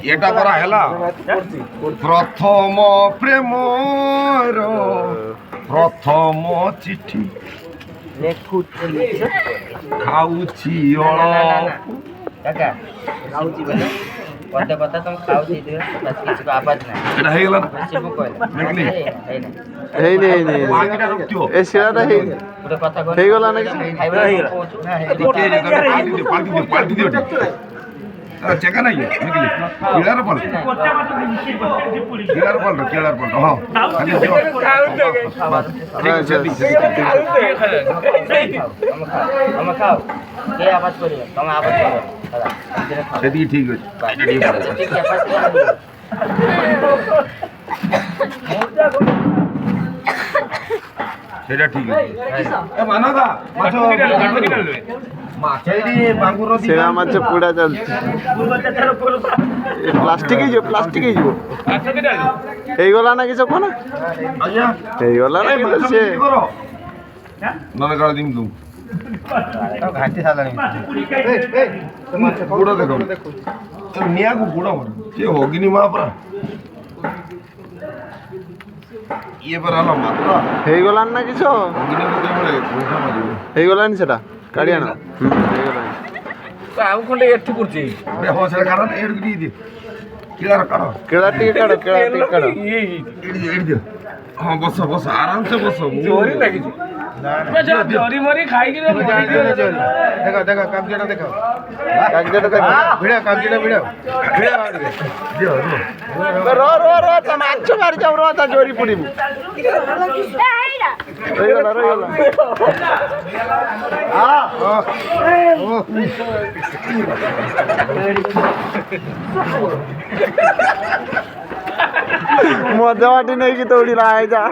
এটা করা হেলা প্রথম প্রেমর প্রথম চিঠি খাউছি কাকা খাଉଛି বলে পদে পদে তুমি খাଉଛି দিও কিছু আওয়াজ না এটা হয়ে গেল বেশি মুখ দেখলি এই নে বাকিটা রুকতিও এ সেরাটা হেই পুরো কথা কই হেই গলা নাকি খাইবা পৌঁছু না পাল্টি দিও চেকা নাই দেখলি কিলার পাল্ট হ্যাঁ আমরা খাও কে আওয়াজ করি তুমি আওয়াজ করো সেদিকে ঠিক আছে সেটা ঠিক আছে মানাদা মাছ সেরা মাছ পুরা চলছে প্লাস্টিকই যাব এইগুলা না কিছু কোনা এইগুলা না বলছে ননে কাল দিম তুম ঘাটি সালানি বুড়ো দেখো নিয়াকু বুড়ো মনে সে হোগিনি মা পরা ইয়ে পর আলো মাত্রা এইগুলা না কিছু হোগিনি মধ্যে বলে পয়সা মারিবে এইগুলা নি সেটা কাড়ি আনো এইগুলা ଆଉ ଖଣ୍ଡେ ଏଠି କରୁଛି আরে হো সেটা কারণ এর দিয়ে দি কিলার কারণ কেড়া টিকে কাড়ো এড় দিও হ্যাঁ বস আরামসে বস ଜୋରି ଲାଗିଛି ଜରି ମରି ଖାଇକି ଦେଖ କାଗଜଟା ଦେଖ ଭିଡ କାଗଜଟା ଭିଡ দিও ର ତା ମାଛ ମାରି ଯାଉ ର ତା ଜୋରି ପଡିବୁ ରହିଗଲା ମୋ ଦେହଟି ନେଇକି ଦୌଡ଼ିଲା ଆଇ ଯା